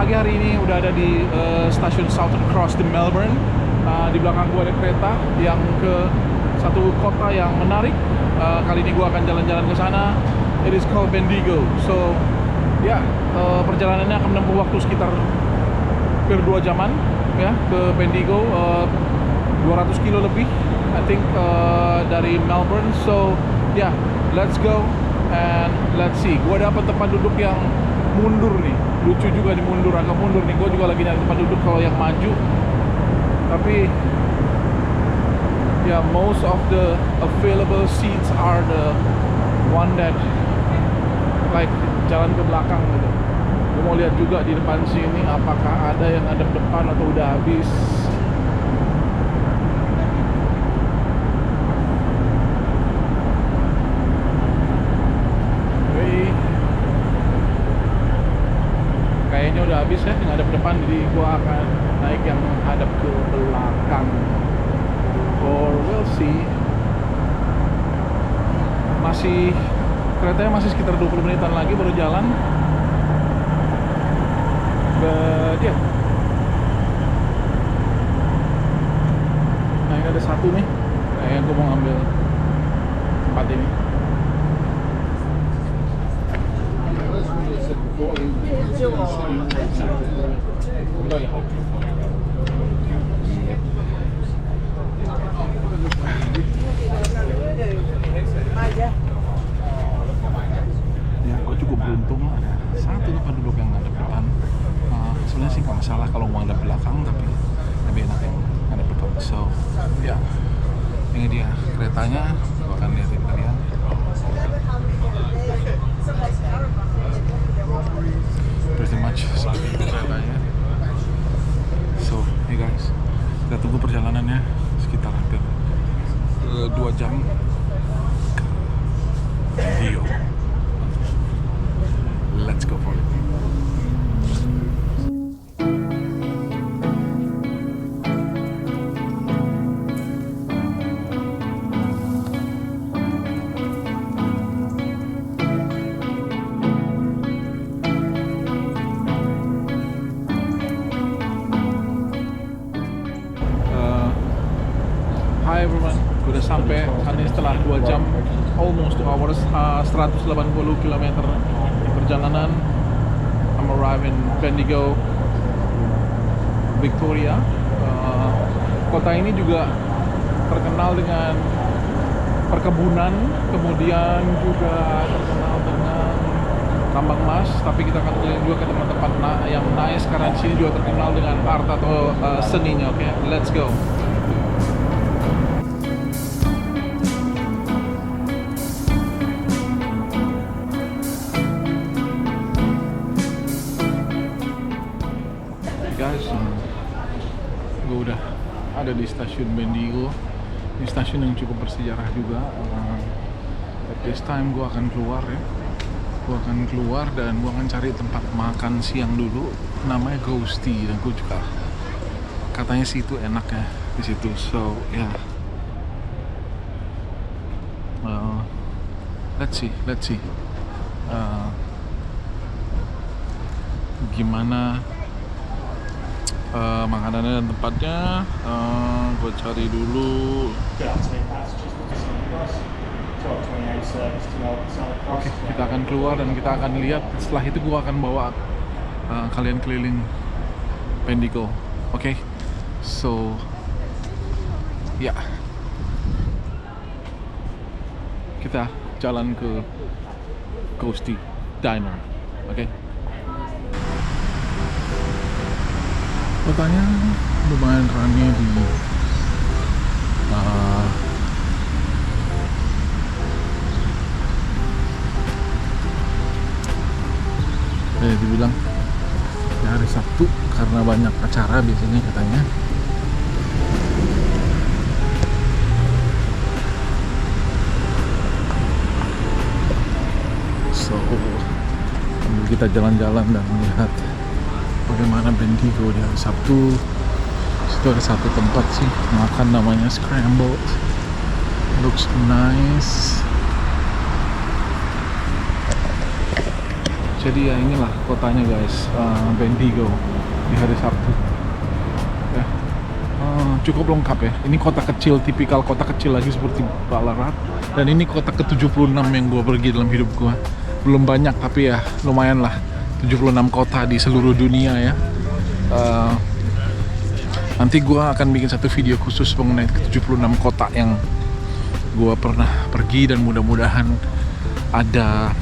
pagi hari ini udah ada di stasiun Southern Cross di Melbourne. Di belakang gua ada kereta yang ke satu kota yang menarik. Kali ini gua akan jalan-jalan ke sana. It is called Bendigo. So, ya, perjalanannya akan menempuh waktu sekitar hampir 2 jaman ya ke Bendigo, 200 kilo lebih I think dari Melbourne. So, ya, let's go and let's see. Gua dapat tempat duduk yang mundur nih, lucu juga nih, agak mundur nih. Gue juga lagi nyari tempat duduk kalau yang maju, tapi ya most of the available seats are the one that like jalan ke belakang gitu. Gue mau lihat juga di depan sini apakah ada yang ada depan atau udah habis. Kayaknya udah habis ya yang hadap depan, jadi gua akan naik yang hadap ke belakang, or we'll see. Keretanya masih sekitar 20 menitan lagi baru jalan. But yeah, nah ini ada satu nih, kayaknya gua mau ambil tempat ini. Ya, gue cukup beruntung ada satu tempat duduk yang ada depan. Sebenarnya sih nggak masalah kalau mau ada belakang, tapi lebih enak yang ada depan. So, ya, ini dia keretanya. Gue akan lihatin kalian. Pretty much seperti itu keretanya. So, hey guys, kita tunggu perjalanannya sekitar hampir 2 jam ke Rio. Let's go for it. Hi everyone, udah sampai hari ini setelah 2 jam, almost 2 hours, 180 km perjalanan. I'm arriving in Bendigo, Victoria. Kota ini juga terkenal dengan perkebunan, kemudian juga terkenal dengan tambang emas. Tapi kita akan keliling juga ke tempat-tempat yang nice karena di sini juga terkenal dengan art atau seninya. Oke, let's go. Guys, gue udah ada di stasiun Bendigo. Ini stasiun yang cukup bersejarah juga. At this time gue akan keluar ya. Gue akan keluar dan gue akan cari tempat makan siang dulu. Namanya Ghosty, dan gue juga katanya sih itu enak ya di situ. So ya, let's see. Gimana makanannya dan tempatnya. Gue cari dulu. Oke, kita akan keluar dan kita akan lihat. Setelah itu gue akan bawa kalian keliling Bendigo. Oke, so ya, kita jalan ke Ghosty Diner. Oke. Kotanya lumayan ramai dibilang ya hari Sabtu karena banyak acara biasanya katanya. So, kita jalan-jalan dan melihat bagaimana Bendigo di hari Sabtu. Situ ada satu tempat sih makan namanya Scrambled. Looks nice. Jadi ya inilah kotanya guys, Bendigo di hari Sabtu. Ya, cukup lengkap ya. Ini kota kecil, tipikal kota kecil lagi seperti Ballarat. Dan ini kota ke-76 yang gue pergi dalam hidup gue. Belum banyak tapi ya lumayan lah. 76 kota di seluruh dunia ya. Nanti gue akan bikin satu video khusus mengenai 76 kota yang gue pernah pergi, dan mudah-mudahan ada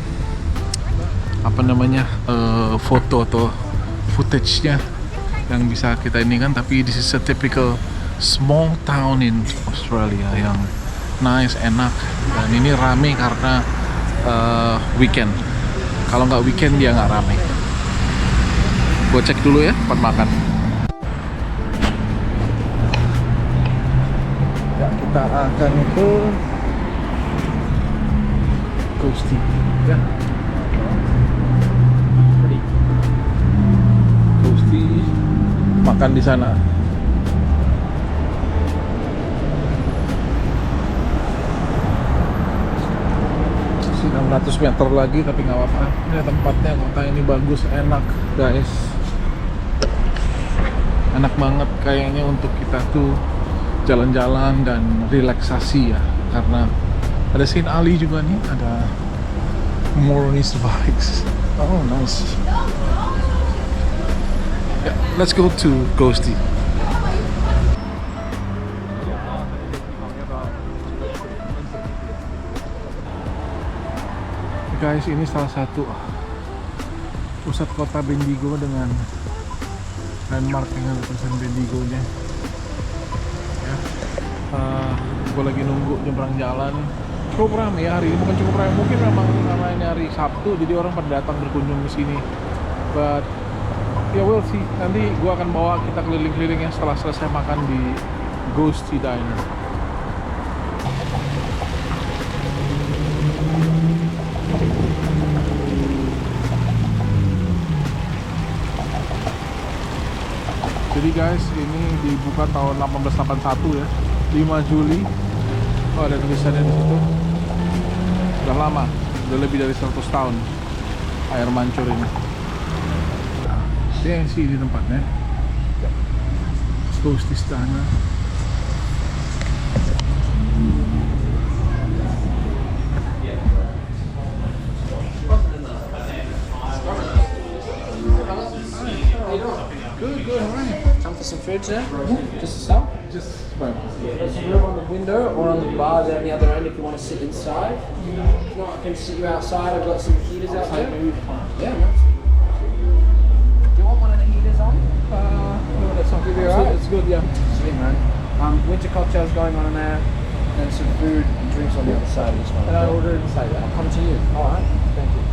foto atau footage-nya yang bisa kita ini kan. Tapi this is a typical small town in Australia yang nice, enak, dan ini rame karena weekend. Kalau nggak weekend dia nggak rame. Gue cek dulu ya tempat makan. Ya, kita akan ke Ghosty ya. Ghosty makan di sana. 600 meter lagi, tapi nggak apa-apa. Ini tempatnya, kota ini bagus, enak guys. Enak banget kayaknya untuk kita tuh jalan-jalan dan relaksasi ya. Karena ada Saint Ali juga nih, ada Moronese Bikes. Oh nice. Yeah, let's go to Ghosty. Guys, ini salah satu pusat kota Bendigo dengan landmark yang ada tulisan Bendigo-nya. Ya, gue lagi nunggu nyebrang jalan. Cukup ramai ya hari ini, bukan cukup ramai, mungkin memang karena ini hari Sabtu jadi orang pada datang berkunjung ke sini. But ya we'll see. Nanti gue akan bawa kita keliling-keliling ya setelah selesai makan di Ghosty Diner. Jadi guys, ini dibuka tahun 1881 ya, 5 Juli. Oh, ada tulisannya di situ. Udah lama, udah lebih dari 100 tahun air mancur ini. Ini sih di tempatnya. Ghosty Diner. Good, alright. Come for some food today? Just to sell? Just well. There's some room on the window or on the bar down the other end if you want to sit inside. If not, I can sit you outside. I've got some heaters out there. Yeah, no. Do you want one of the heaters on? No, that's not good. Alright. It's good, yeah. Sweet, man. Winter cocktails going on in there. And some food and drinks on the other side of this one. And I order inside that. I'll come to you. Alright. Thank you.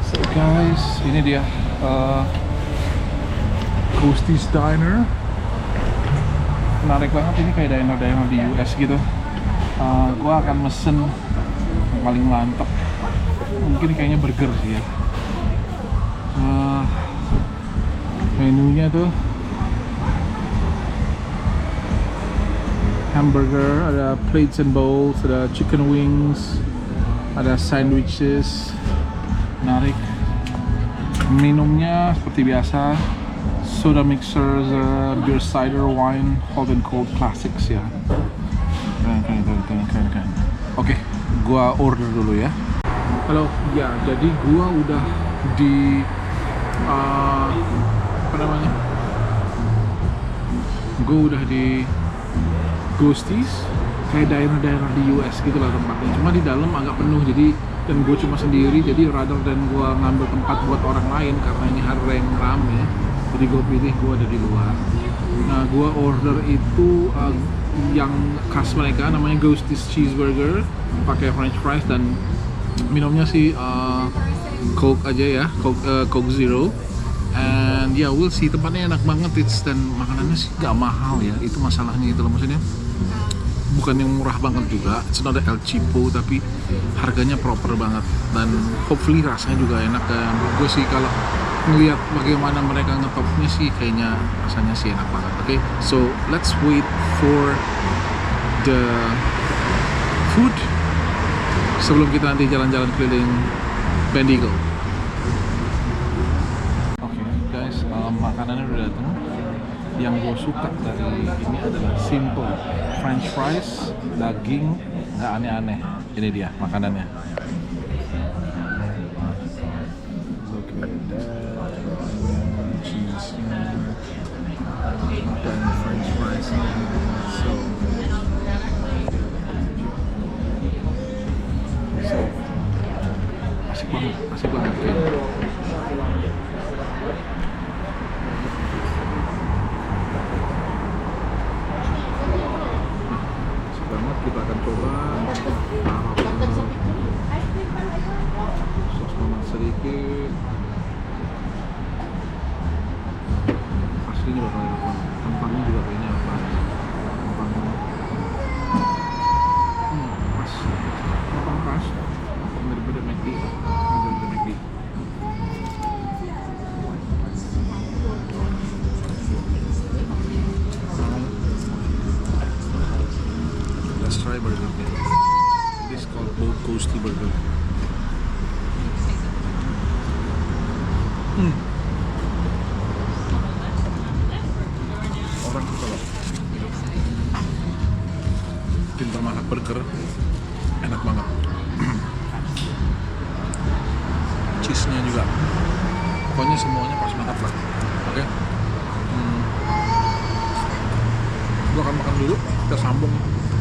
So guys, ini dia Ghosty's Diner. Menarik banget, ini kayak diner-diner di US gitu. Gua akan mesen yang paling mantep. Mungkin kayaknya burger sih ya. Menunya tuh hamburger, ada plates and bowls, ada chicken wings, ada sandwiches. Menarik. Minumnya seperti biasa, soda mixer, beer, cider, wine, hot and cold classics ya. Keren. Oke, gua order dulu ya. Halo, ya jadi gua udah di Gua udah di Ghosty's, kayak daerah-daerah di US gitu lah tempatnya. Cuma di dalam agak penuh, jadi dan gue cuma sendiri, jadi rather dan gue ngambil tempat buat orang lain karena ini hari yang rame, jadi gue pilih gue ada di luar. Nah, gue order itu yang khas mereka, namanya Ghosty's Cheeseburger, pakai French fries, dan minumnya sih Coke aja ya, Coke Zero. And ya, we'll see. Tempatnya enak banget, dan makanannya sih gak mahal ya, itu masalahnya itu loh, maksudnya bukan yang murah banget juga, it's not El Cheapo, tapi harganya proper banget, dan hopefully rasanya juga enak. Dan gue sih kalau ngeliat bagaimana mereka ngetopnya sih, kayaknya rasanya sih enak banget. Oke, so let's wait for the food sebelum kita nanti jalan-jalan keliling Bendigo. Oke, guys, makanannya udah datang. Yang gue suka dari ini adalah simple French fries, daging, nggak aneh-aneh. Ini dia makanannya. Look at that, cheese-nya, dan French fries-nya. So asik banget. Okay. Kita akan coba sos tomat sedikit. Aslinya bakal enak banget. Kentangnya juga kayaknya apa? Kentang pas, kentang pas. Bener-bener McD. Let's try burger. This is called Bold Coasty Burger. Orang kalau pintar masak burger, enak banget. Cheese-nya juga, pokoknya semuanya pas banget lah. Oke. Gua akan makan dulu, kita sambung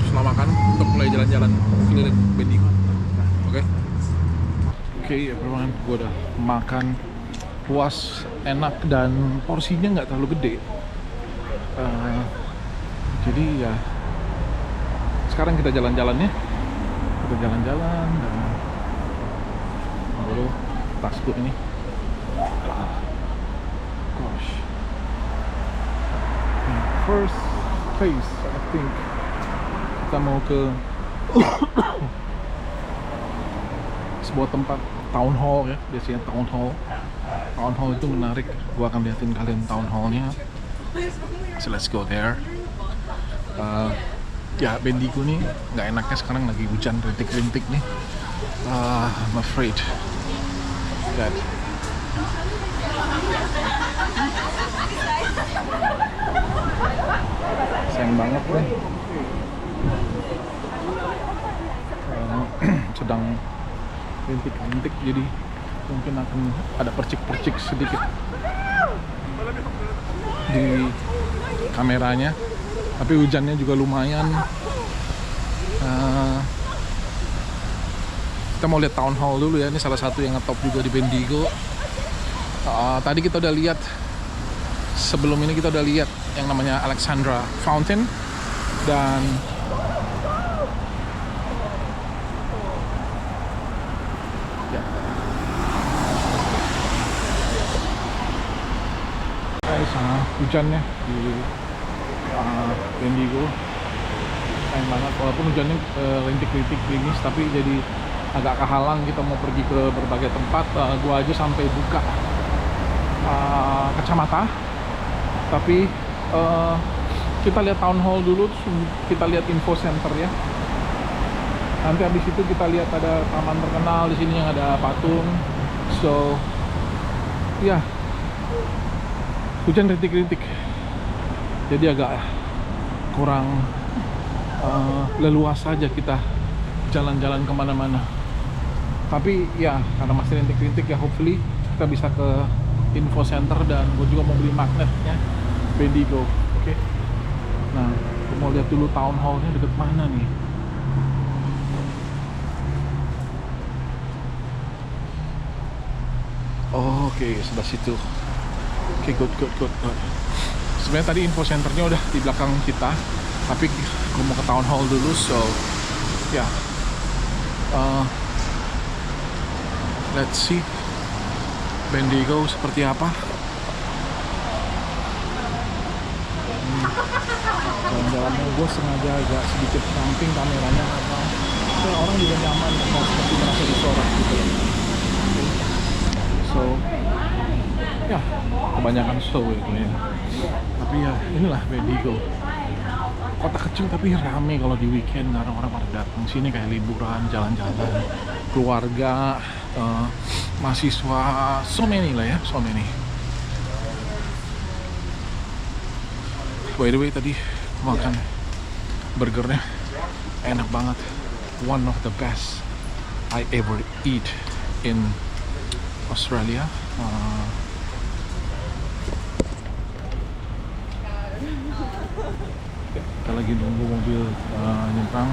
setelah makan untuk mulai jalan-jalan keliling Bendigo. Oke, everyone, gue udah makan puas, enak, dan porsinya nggak terlalu gede. Jadi ya sekarang kita jalan-jalan ya. Kita jalan-jalan dan baru tasku ini. Gosh. First place, I think. Kita mau ke sebuah tempat town hall ya, biasanya town hall itu menarik. Gua akan liatin kalian town hallnya, so let's go there. Ya Bendigo nih nggak enaknya sekarang lagi hujan rintik-rintik nih. I'm afraid that sayang banget deh. Sedang rintik-rintik, jadi mungkin akan ada percik-percik sedikit di kameranya, tapi hujannya juga lumayan. Kita mau lihat town hall dulu ya, ini salah satu yang ngetop juga di Bendigo. Tadi kita udah lihat, sebelum ini kita udah lihat yang namanya Alexandra Fountain, dan hujannya di Bendigo sayang banget, walaupun hujannya rintik-rintik gerimis, tapi jadi agak kehalang kita mau pergi ke berbagai tempat. Gua aja sampai buka kacamata, tapi kita lihat town hall dulu, kita lihat info center ya. Nanti habis itu kita lihat ada taman terkenal di sini yang ada patung. So ya, hujan rintik-rintik, jadi agak kurang leluasa aja kita jalan-jalan kemana-mana. Tapi ya karena masih rintik-rintik ya, hopefully kita bisa ke info center, dan gue juga mau beli magnetnya Bendigo. Oke. Nah, gue mau lihat dulu town hall-nya deket mana nih. Oke, sebelah situ. Oke, good. Sebenarnya tadi info centernya udah di belakang kita, tapi gue mau ke town hall dulu. So ya, let's see Bendigo seperti apa. Jalan-jalannya gue sengaja agak sedikit samping kameranya karena orang juga nyaman, mau seperti merasa disorot gitu. So Ya, kebanyakan slow itu ya. Tapi ya inilah Bendigo. Kota kecil tapi rame kalau di weekend, karena orang pada datang sini kayak liburan, jalan-jalan, keluarga, mahasiswa, so many lah ya, so many. By the way, tadi makan burgernya enak banget, one of the best I ever eat in Australia. Kita lagi nunggu mobil nyebrang.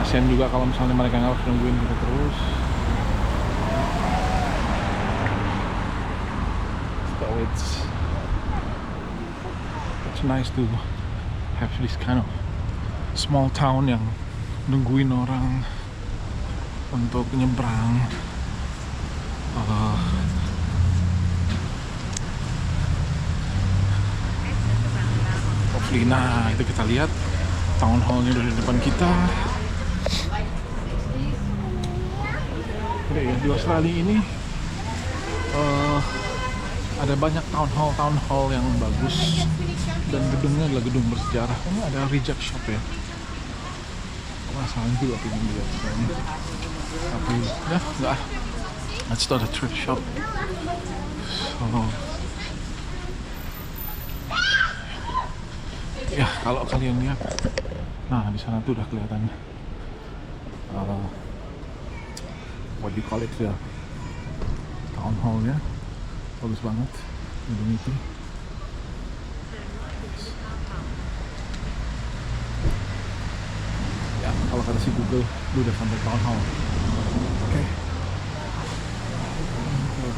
Kasian juga kalau misalnya mereka harus nungguin kita terus. So it's nice to have this kind of small town yang nungguin orang untuk nyebrang. Nah, itu kita lihat town hall-nya udah di depan kita. Udah ya, di Australia ini ada banyak town hall yang bagus, dan gedungnya adalah gedung bersejarah. Ini ada reject shop ya. Masalahnya juga pengen lihat sebenarnya. Tapi ya enggak. Let's start a thrift shop. So, ya, kalau kalian lihat, nah di sana tuh udah kelihatan what do you call it ya, town hall ya, bagus banget gedung itu. Ya, kalau kata si Google, lu udah sampai town hall. Oke.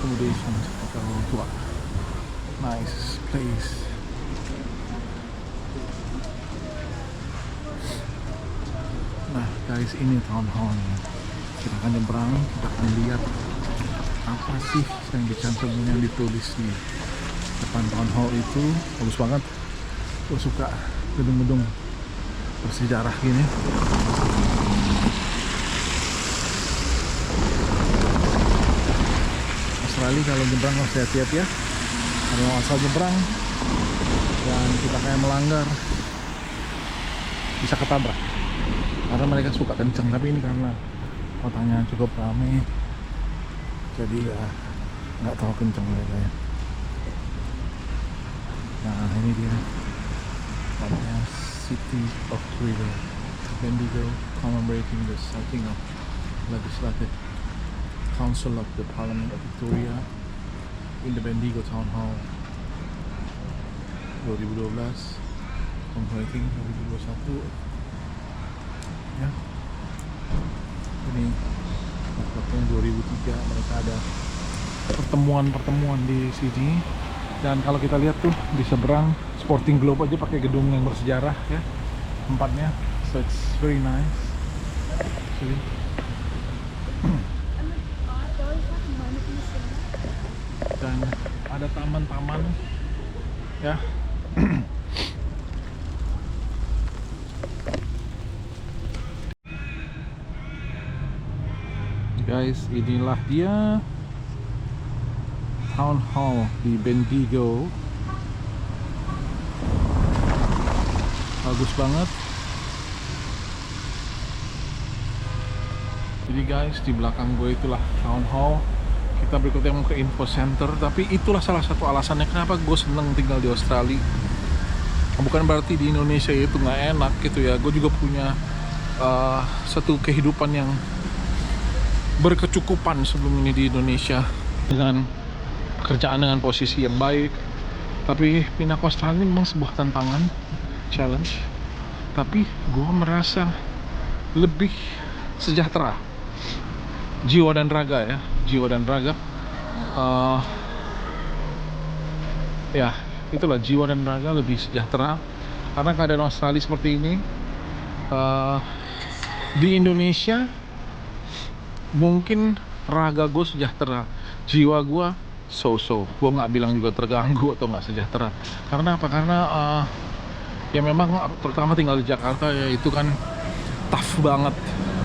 Accommodation hotel tua, nice place. Nah guys, ini town hall-nya. Kita akan nyebrang, kita akan lihat apa sih yang dicantumin, yang ditulis di depan town hall itu. Bagus banget. Gue suka gedung-gedung bersejarah gini. Australia kalau nyebrang harus hati-hati ya. Kalau asal nyebrang dan kita kayak melanggar, bisa ketabrak. Karena mereka suka kenceng, tapi ini karena kotanya cukup ramai, jadi ya nggak terlalu kenceng mereka ya. Nah ini dia namanya City of River Bendigo, commemorating the sighting of Legislative Council of the Parliament of Victoria in the Bendigo Town Hall 2012, commemorating 2021 ya. Ini waktunya 2003 mereka ada pertemuan di sini. Dan kalau kita lihat tuh di seberang Sporting Globe aja pakai gedung yang bersejarah ya tempatnya, so it's very nice actually. Dan ada taman-taman ya. Guys, inilah dia Town Hall di Bendigo. Bagus banget. Jadi guys, di belakang gue itulah Town Hall. Kita berikutnya mau ke Info Center. Tapi itulah salah satu alasannya kenapa gue seneng tinggal di Australia. Bukan berarti di Indonesia itu nggak enak gitu ya. Gue juga punya satu kehidupan yang berkecukupan sebelum ini di Indonesia, dengan pekerjaan dengan posisi yang baik. Tapi pindah ke Australia memang sebuah tantangan, challenge. Tapi gue merasa lebih sejahtera, jiwa dan raga ya, jiwa dan raga. Ya itulah, jiwa dan raga lebih sejahtera karena keadaan Australia seperti ini. Di Indonesia mungkin raga gue sejahtera, jiwa gue so-so. Gue nggak bilang juga terganggu atau nggak sejahtera. Karena apa? Karena ya memang terutama tinggal di Jakarta ya, itu kan tough banget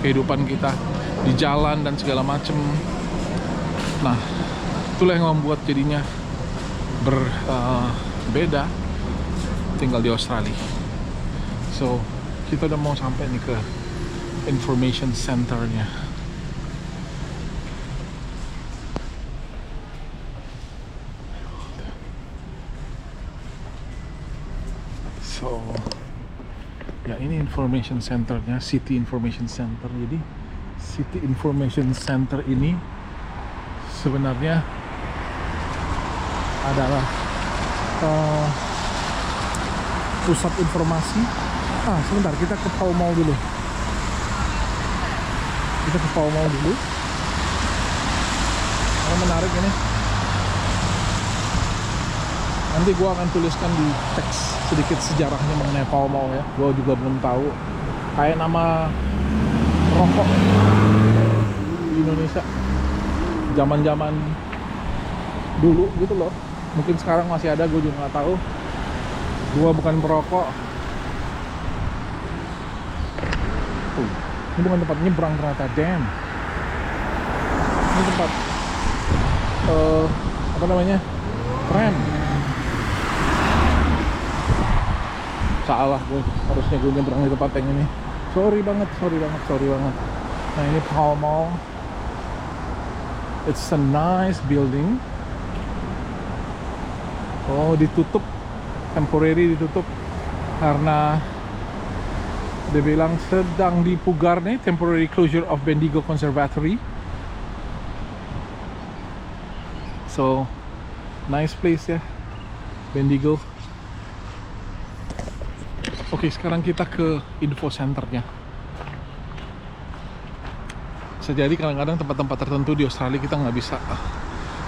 kehidupan kita di jalan dan segala macem. Nah itulah yang membuat jadinya berbeda tinggal di Australia. So kita udah mau sampai nih ke information centernya. So ya ini information centernya, City Information Center. Jadi City Information Center ini sebenarnya adalah pusat informasi. Sebentar, kita ke Pall Mall dulu. Karena menarik ini. Nanti gua akan tuliskan di teks sedikit sejarahnya mengenai Pall Mall ya. Gua juga belum tahu. Kayak nama rokok di Indonesia zaman-zaman dulu gitu loh. Mungkin sekarang masih ada, gue juga nggak tahu. Gua bukan perokok. Ini bukan tempat nyebrang ternyata, damn. Ini tempat apa namanya, tram. Salah gue, harusnya gue nyebrang di tempat yang ini. Sorry banget. Nah ini Pall Mall. It's a nice building. Oh, ditutup, temporary ditutup karena dia bilang sedang dipugar nih, temporary closure of Bendigo Conservatory. So nice place ya, Bendigo. Oke, sekarang kita ke info centernya. Jadi kadang-kadang tempat-tempat tertentu di Australia kita nggak bisa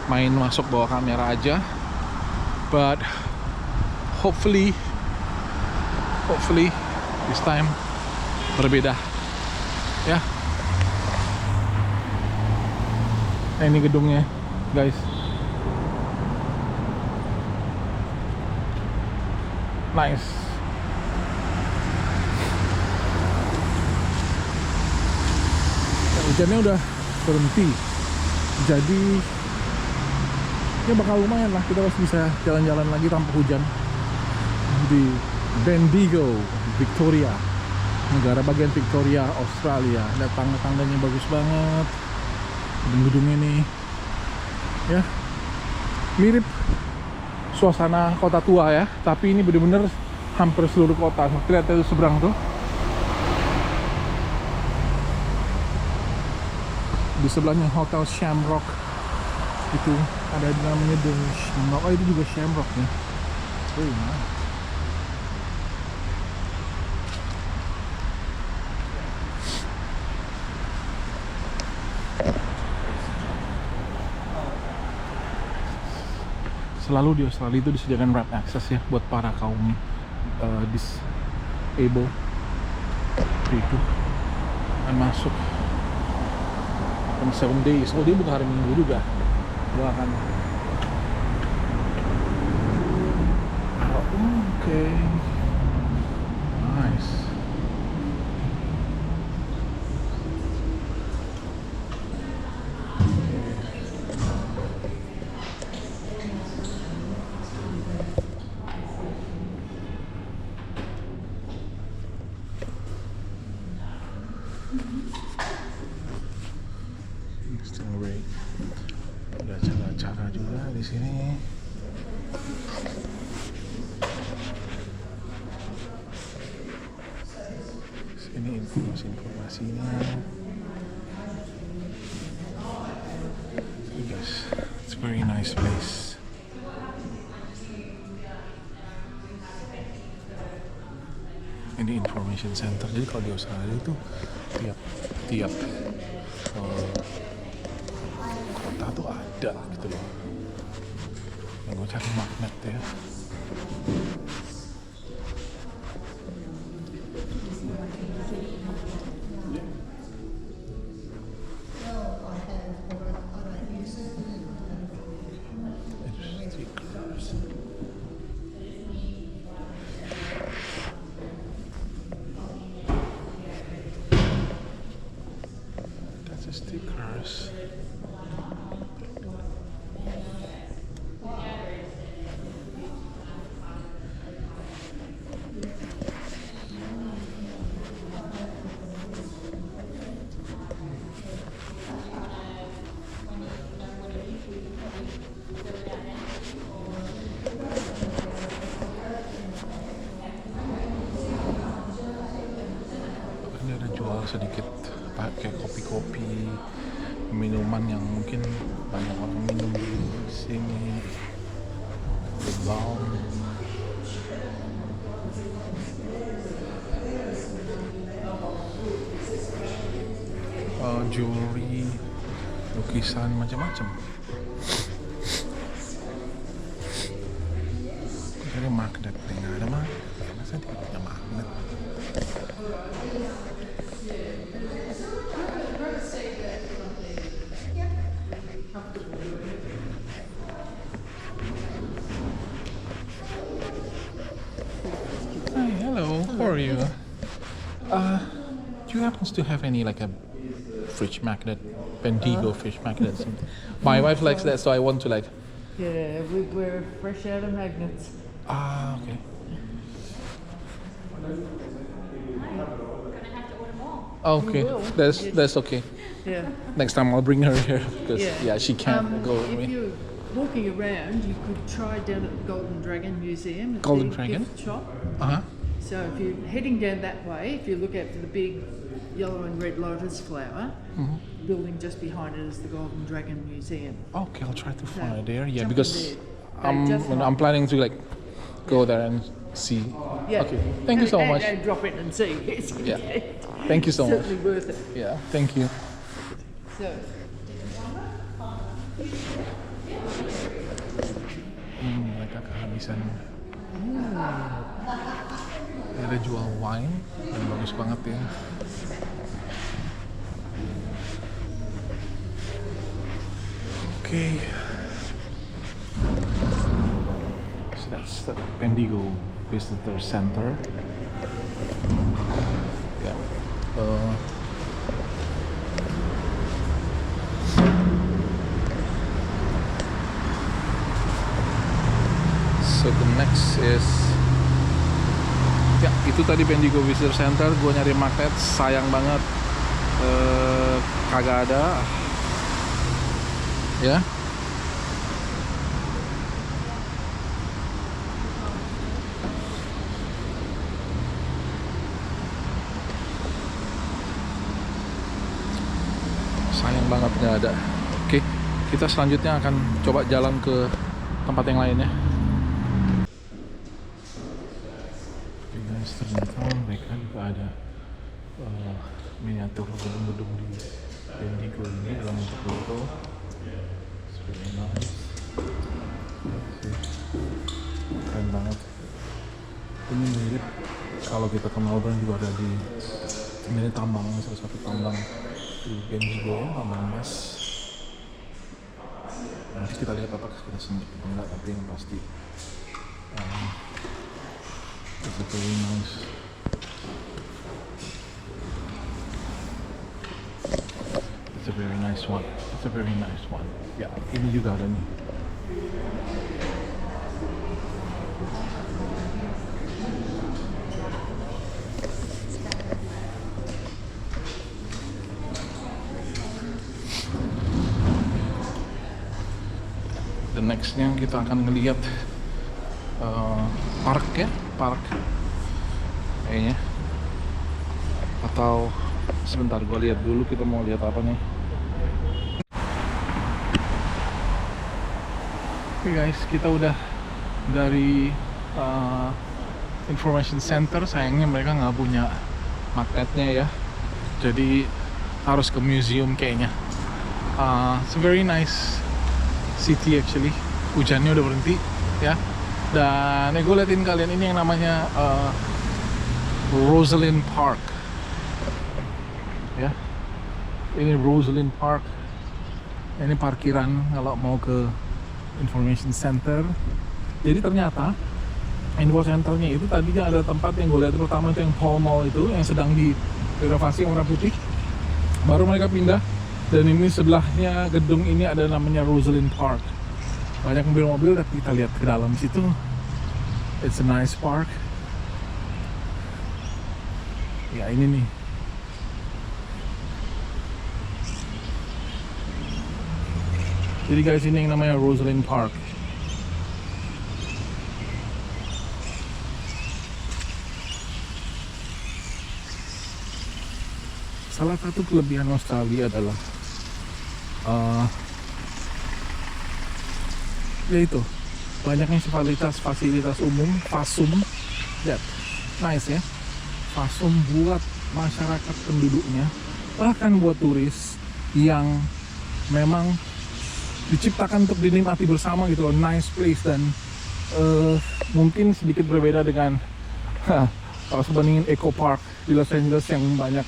main masuk bawa kamera aja, but hopefully this time berbeda ya. Nah ini gedungnya guys, nice. Hujannya udah berhenti, jadi ya bakal lumayan lah, kita masih bisa jalan-jalan lagi tanpa hujan di Bendigo, Victoria, negara bagian Victoria, Australia. Ada tangga-tangganya bagus banget, gedung-gedung ini ya, mirip suasana kota tua ya, tapi ini bener-bener hampir seluruh kota. Lihat itu seberang tuh, di sebelahnya Hotel Shamrock itu ada namanya The Shamrock. Oh itu juga Shamrock nih. Very nice. Selalu di Australia itu disediakan ramp access ya buat para kaum disable itu dan masuk. 7 days. Oh dia bukan hari Minggu juga. Gua akan oke. Nice. Ada acara-acara juga di sini. Sini informasinya. Yes, it's a very nice place. Ini information center. Jadi kalau di Australia itu tiap kota tuh ada gitu loh. Yang gue cari magnet ya. Stickers. sedikit pakai kopi-kopi, minuman yang mungkin banyak orang minum di sini. The Balm. Jewelry, lukisan macam-macam. Ini magnet, nggak ada magnet. Masa tidak punya magnet? Hi, hello. How are you? Do you happen to have any like a fridge magnet, Bendigo fridge magnet or something? My wife likes that, so I want to like. Yeah, we're fresh out of magnets. Ah, okay. Okay, will. that's okay. Yeah. Next time I'll bring her here because she can't go with If me. you're walking around, you could try down at the Golden Dragon Museum. It's Golden a Dragon? gift shop. Uh huh. So if you're heading down that way, if you look out for the big yellow and red lotus flower, building just behind it is the Golden Dragon Museum. Okay, I'll try to So find it there. Yeah, jump in because there. I'm planning to like go there and see. Yeah. Okay, thank you so much. And drop in and see. It's Yeah. Thank you so much. certainly worth it. Yeah, thank you. So. Mereka kehabisan. Ada jual wine yang bagus banget ya. Okay. So that's the Bendigo Visitor Center. Yeah. So the next is ya itu tadi Bendigo Visitor Center. Gue nyari magnet, sayang banget kagak ada ya. Sayang banget nggak ada. Oke, kita selanjutnya akan coba jalan ke tempat yang lainnya. Oke guys, ternyata mereka juga ada miniatur gedung-gedung di Bendigo ini dalam bentuk logo. It's really nice. Keren banget. Ini mirip kalau kita ke Melbourne juga ada di ini tambang, salah satu tambang di Bendigo ya, tambang emas. Nanti kita lihat apakah kita sendiri atau enggak, tapi yang pasti it's a very nice. It's a very nice one. It's a very nice one. Ya, ini juga ada nih. The nextnya kita akan ngeliat park ya, park kayaknya. Atau sebentar, gue lihat dulu kita mau lihat apa nih. Oke guys, kita udah dari information center. Sayangnya mereka nggak punya magnetnya ya, jadi harus ke museum kayaknya. It's a very nice city actually. Hujannya udah berhenti ya. Dan gue liatin kalian ini yang namanya Rosalind Park ya. Ini Rosalind Park. Ini parkiran kalau mau ke information center. Jadi ternyata info centernya itu tadinya ada tempat yang gue lihat pertama itu yang Pall Mall itu yang sedang direnovasi warna putih. Baru mereka pindah. Dan ini sebelahnya gedung ini ada namanya Rosalind Park. Banyak mobil-mobil, tapi kita lihat ke dalam situ. It's a nice park. Ya ini nih. Jadi guys, ini yang namanya Rosalind Park. salah satu kelebihan Australia adalah yaitu banyaknya fasilitas umum, fasum, that nice ya, fasum buat masyarakat penduduknya, bahkan buat turis yang memang diciptakan untuk dinikmati bersama gitu loh. Nice place. Dan mungkin sedikit berbeda dengan kalau sebandingin Eco Park di Los Angeles yang banyak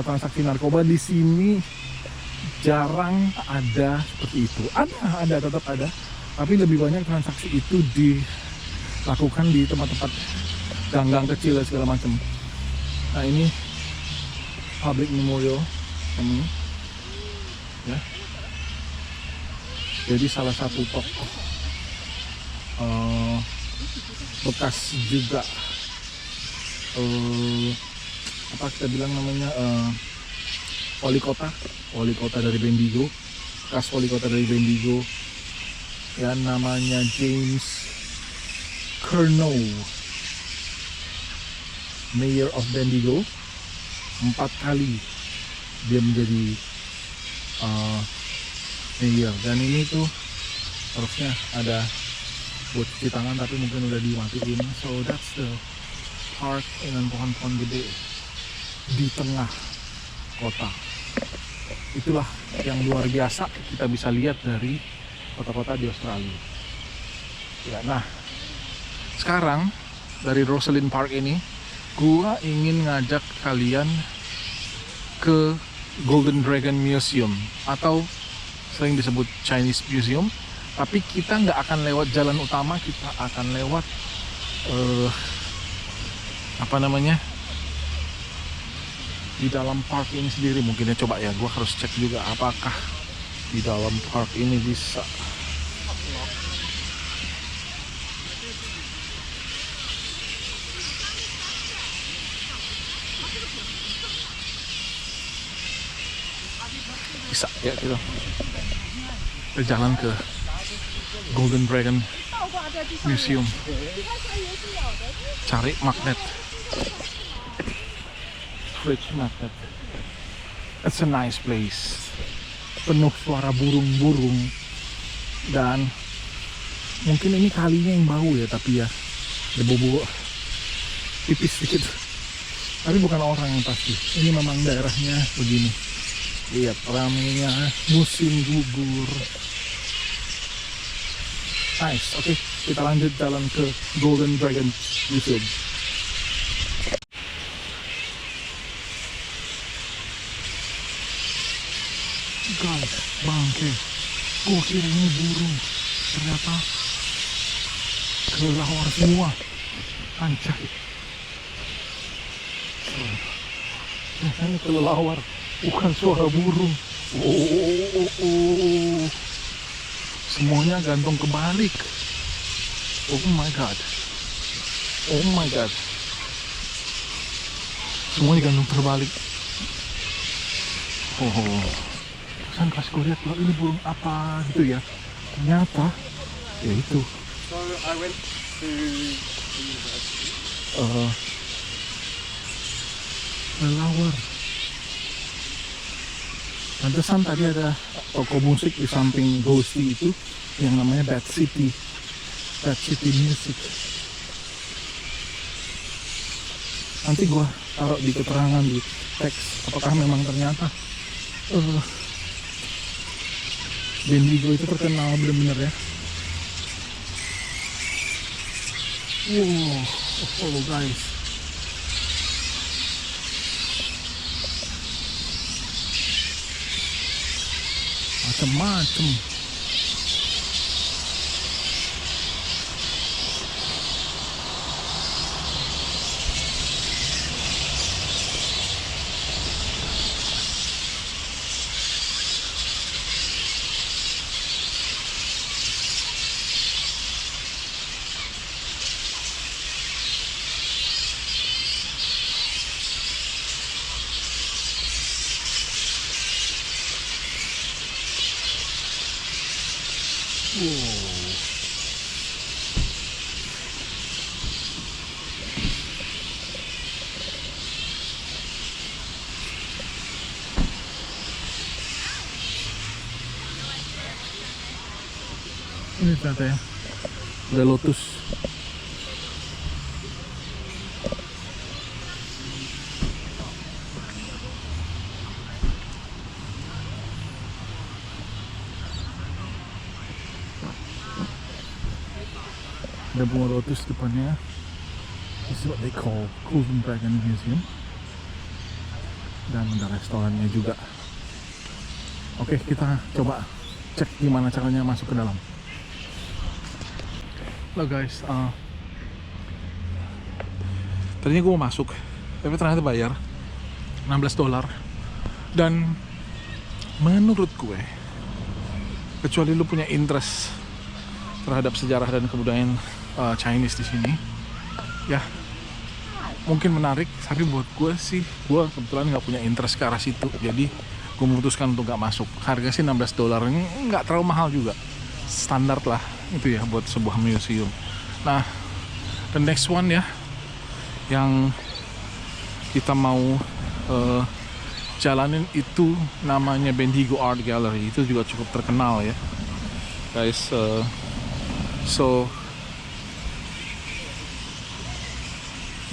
transaksi narkoba. Di sini jarang ada seperti itu. Ada tetap ada, tapi lebih banyak transaksi itu dilakukan di tempat-tempat ganggang kecil dan segala macam. Nah, ini Public Memorial ini ya, jadi salah satu tokoh bekas juga apa kita bilang namanya, wali kota dari Bendigo, bekas wali kota dari Bendigo ya, namanya James Curnow, Mayor of Bendigo. 4 kali dia menjadi mayor, dan ini tuh harusnya ada buat cuci tangan tapi mungkin udah dimatiin. So that's the park dengan pohon-pohon gede di tengah kota. Itulah yang luar biasa kita bisa lihat dari kota-kota di Australia ya. Nah, sekarang dari Rosslyn Park ini gua ingin ngajak kalian ke Golden Dragon Museum, atau sering disebut Chinese Museum, tapi kita nggak akan lewat jalan utama, kita akan lewat apa namanya, di dalam park ini sendiri. Mungkin ya, coba ya, gua harus cek juga apakah di dalam park ini bisa. Bisa ya gitu. Kita jalan ke Golden Dragon Museum, cari magnet, fridge magnet. It's a nice place, penuh suara burung-burung, dan mungkin ini kalinya yang bau ya, tapi ya debu-debu tipis sedikit, tapi bukan orang yang pasti. Ini memang daerahnya begini. Lihat ramenya musim gugur. Nice. Oke, kita lanjut jalan ke Golden Dragon Museum. Guys, bangke, gua kira ini burung, ternyata kelelawar semua. Anjay, ini kelelawar, bukan suara burung. Oh. Semuanya gantung kebalik. Oh my god. Semuanya gantung terbalik. Kan pas gue lihat, loh, ini burung apa gitu ya. Ternyata ya itu. So I went to Kelelawar. Pantesan tadi ada toko musik di samping Ghosty itu yang namanya Bad City Music. Nanti gua taruh di keterangan di teks apakah memang ternyata Bendigo itu terkenal bener-bener ya. Wow, guys. Macem-macem. Ini ternyata ya, ada Lotus. Ada bunga lotus depannya. This is what they call Golden Dragon Museum. Dan ada restorannya juga. Oke, kita coba cek gimana caranya masuk ke dalam. Halo guys, tadinya gue mau masuk, tapi ternyata bayar $16. Dan menurut gue, kecuali lu punya interest terhadap sejarah dan kebudayaan Chinese di sini, ya mungkin menarik. Tapi buat gue sih, gue kebetulan nggak punya interest ke arah situ, jadi gue memutuskan untuk nggak masuk. Harga sih $16, nggak terlalu mahal juga, standar lah itu ya buat sebuah museum. Nah, the next one ya, yang kita mau jalanin itu namanya Bendigo Art Gallery. Itu juga cukup terkenal ya guys. So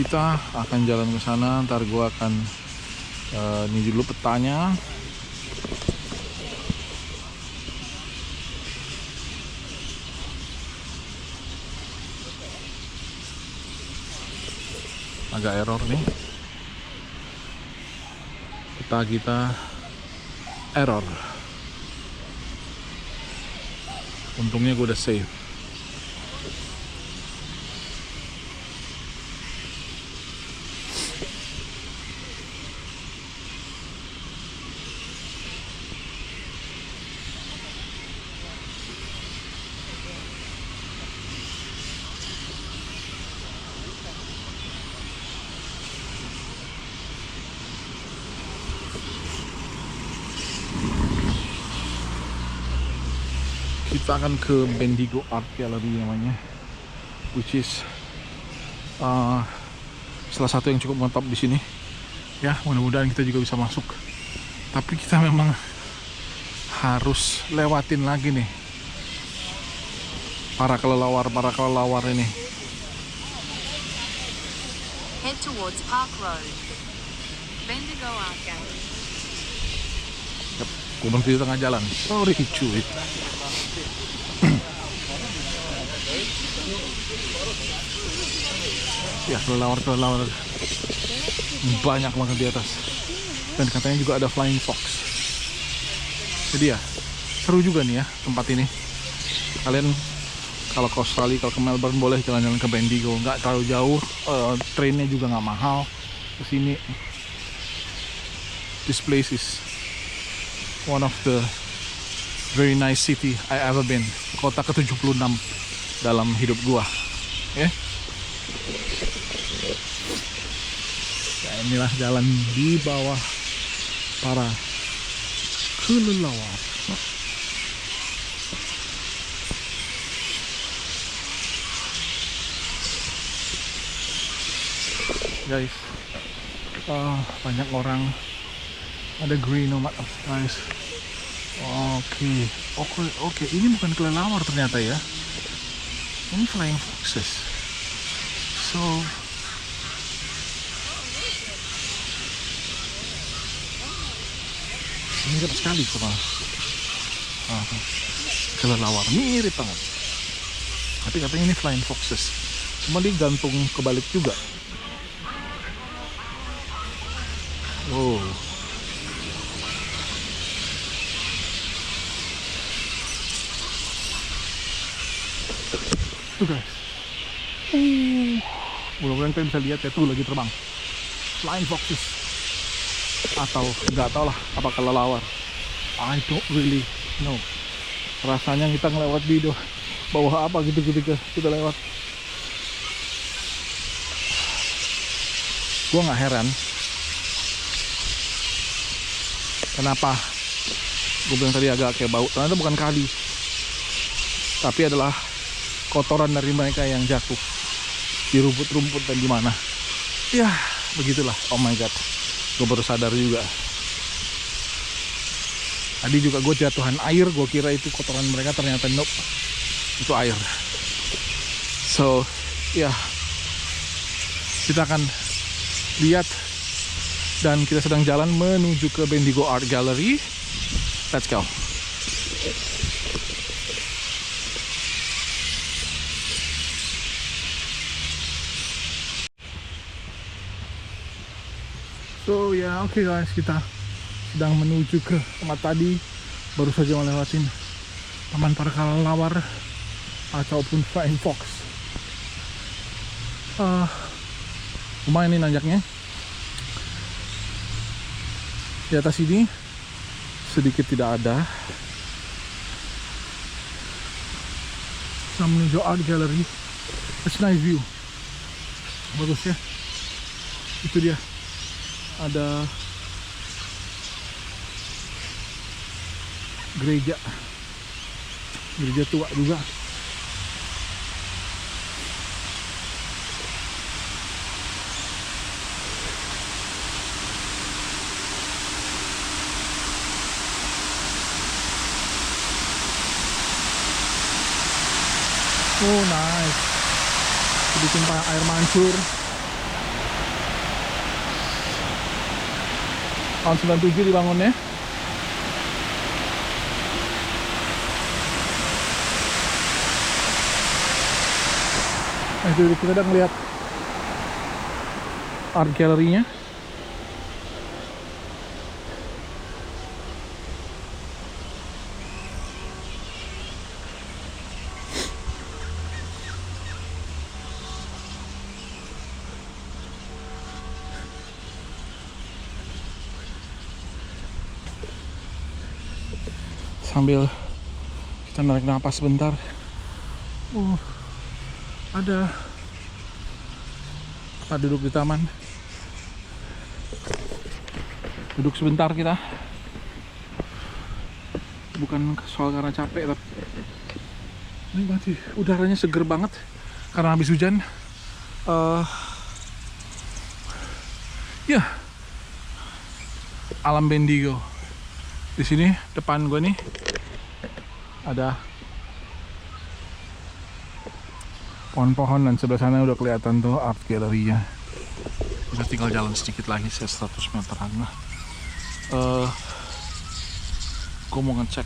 kita akan jalan ke sana. Ntar gue akan ini dulu petanya. Agak error nih, peta kita error. Untungnya gue udah save. Kita akan ke Bendigo Art Gallery namanya, which is salah satu yang cukup mantap di sini. Ya, mudah-mudahan kita juga bisa masuk. Tapi kita memang harus lewatin lagi nih para kelelawar ini. Head towards Park Road. Bendigo Art Gallery. Gue berhenti di tengah jalan. Sorry cuy. Ya, kelelawar banyak banget di atas. Dan katanya juga ada flying fox. Jadi ya, seru juga nih ya tempat ini. Kalian kalau ke Australia, kalau ke Melbourne, boleh jalan-jalan ke Bendigo. Nggak terlalu jauh, trainnya juga nggak mahal ke sini. This place is one of the very nice city I ever been. Kota ke-76 dalam hidup gua. Ya. Ya, inilah jalan di bawah para kelelawar. Guys, banyak orang. Ada green nomad of guys. Oke, ini bukan kelelawar ternyata ya. Ini flying foxes. So mirip sekali sama kelelawar, mirip banget. Tapi katanya ini flying foxes. Cuma digantung kebalik juga. Wow. Tuh guys, mudah-mudahan kalian bisa lihat ya, tuh lagi terbang flying foxes, atau nggak tau lah apa kelelawar. I don't really know. Rasanya kita ngelewat di bawah apa gitu ketika kita lewat. Gua nggak heran kenapa gue bilang tadi agak kayak bau. Ternyata bukan kali, tapi adalah kotoran dari mereka yang jatuh di rumput-rumput dan di mana. Ya, begitulah. Oh my god, gue baru sadar juga. Tadi juga gue jatuhan air, gue kira itu kotoran mereka, ternyata nope. itu air. So ya, kita akan lihat, dan kita sedang jalan menuju ke Bendigo Art Gallery. Let's go. So ya, oke guys, kita sedang menuju ke tempat tadi. Baru saja melewatin Taman para Kelelawar ataupun Flying Fox. Lumayan nih nanjaknya. Di atas ini sedikit tidak ada. Kita menuju Art Gallery. It's nice view. Bagus ya. Itu dia. Ada gereja tua juga. Oh nice, bikin air mancur. Tahun 97 dibangunnya. Nah, itu kita udah ngeliat art gallery-nya. Sambil kita narik napas sebentar. Ada kita duduk di taman. Duduk sebentar kita. Bukan soal karena capek, tapi ini berarti udaranya seger banget karena habis hujan. Ya, alam Bendigo. Di sini depan gue nih ada pohon-pohon, dan sebelah sana udah kelihatan tuh art gallery-nya. Kita tinggal jalan sedikit lagi, 100 meteran lah. Gue mau ngecek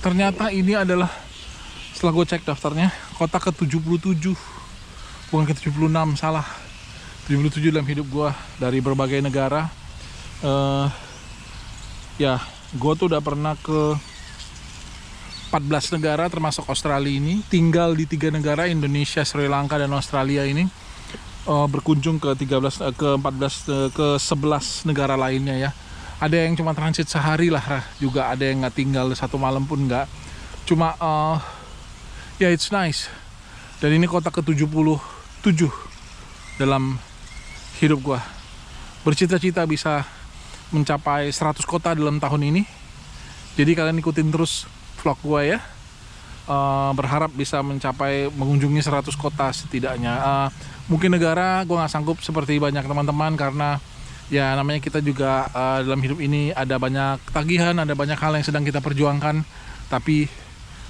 ternyata ini adalah, setelah gue cek daftarnya, kota ke-77, bukan ke-76, salah. 77 dalam hidup gue dari berbagai negara. Ya, gue tuh udah pernah ke 14 negara termasuk Australia ini. Tinggal di 3 negara, Indonesia, Sri Lanka, dan Australia ini. Berkunjung ke 11 negara lainnya ya. Ada yang cuma transit sehari lah, juga ada yang nggak tinggal 1 malam pun nggak. Cuma ya it's nice. Dan ini kota ke-77 dalam hidup gua. Bercita-cita bisa mencapai 100 kota dalam tahun ini. Jadi kalian ikutin terus vlog gua ya. Berharap bisa mengunjungi 100 kota setidaknya. Mungkin negara gua nggak sanggup seperti banyak teman-teman, karena ya namanya kita juga dalam hidup ini ada banyak tagihan, ada banyak hal yang sedang kita perjuangkan. Tapi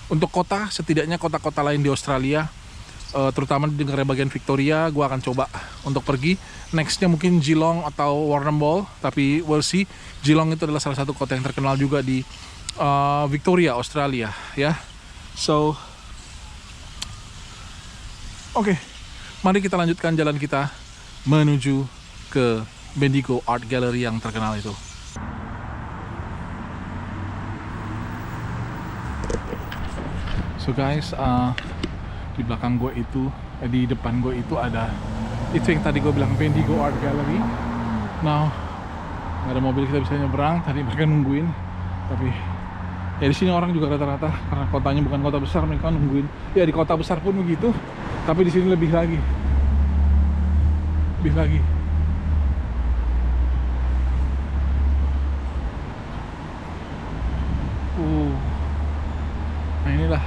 untuk kota, setidaknya kota-kota lain di Australia, terutama di negara bagian Victoria, gue akan coba untuk pergi. Nextnya mungkin Geelong atau Warrnambool, tapi we'll see. Geelong itu adalah salah satu kota yang terkenal juga di Victoria, Australia ya. So oke, mari kita lanjutkan jalan kita menuju ke Bendigo Art Gallery yang terkenal itu. So guys, di belakang gue itu, di depan gue itu ada itu yang tadi gue bilang Bendigo Art Gallery. Now nggak ada mobil, kita bisa nyebrang. Tadi mereka nungguin, tapi ya di sini orang juga rata-rata karena kotanya bukan kota besar, mereka nungguin. Ya di kota besar pun begitu, tapi di sini lebih lagi. Nah inilah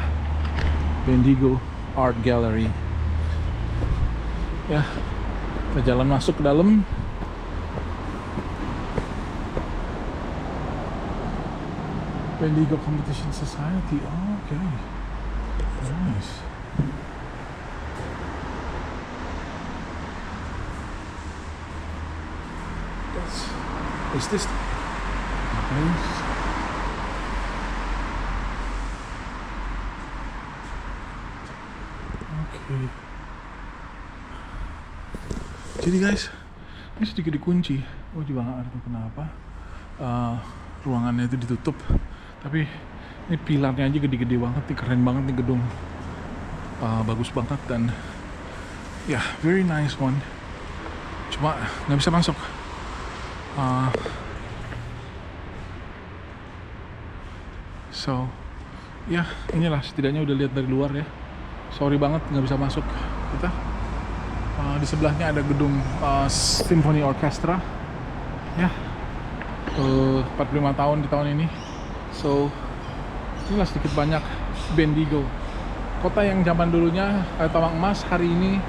Bendigo Art Gallery. Ya, kita jalan masuk ke dalam. Bendigo Competition Society. Oh, okay. Nice. Is this nice? Okay. Jadi guys, ini sedikit dikunci. Oh, juga nggak ngerti kenapa ruangannya itu ditutup. Tapi ini pilarnya aja gede-gede banget, nih keren banget nih gedung. Bagus banget dan ya, very nice one. Cuma nggak bisa masuk. So, ya inilah setidaknya udah lihat dari luar ya. Sorry banget nggak bisa masuk kita. Di sebelahnya ada gedung Symphony Orchestra. Ya, 45 tahun di tahun ini. So, inilah sedikit banyak Bendigo. Kota yang zaman dulunya tambang emas, hari ini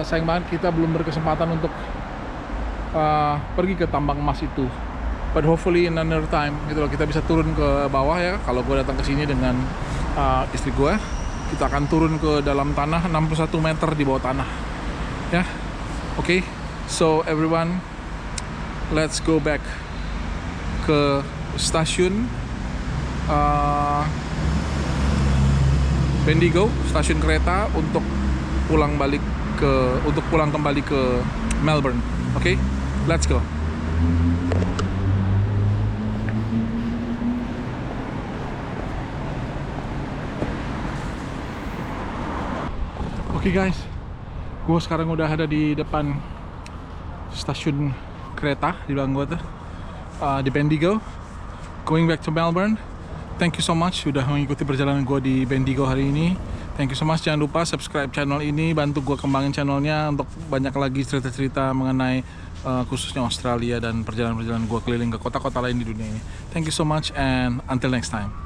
sayang banget kita belum berkesempatan untuk pergi ke tambang emas itu. But hopefully in another time gitu loh, kita bisa turun ke bawah ya. Kalau gue datang ke sini dengan istri gue, kita akan turun ke dalam tanah 61 meter di bawah tanah. Ya, oke. So everyone, let's go back ke stasiun Bendigo, stasiun kereta untuk pulang kembali ke Melbourne. Oke, let's go. Oke guys, gue sekarang udah ada di depan stasiun kereta di belakang gue tuh, di Bendigo, going back to Melbourne. Thank you so much sudah mengikuti perjalanan gue di Bendigo hari ini. Thank you so much, jangan lupa subscribe channel ini, bantu gue kembangin channelnya untuk banyak lagi cerita-cerita mengenai khususnya Australia dan perjalanan-perjalanan gue keliling ke kota-kota lain di dunia ini. Thank you so much and until next time.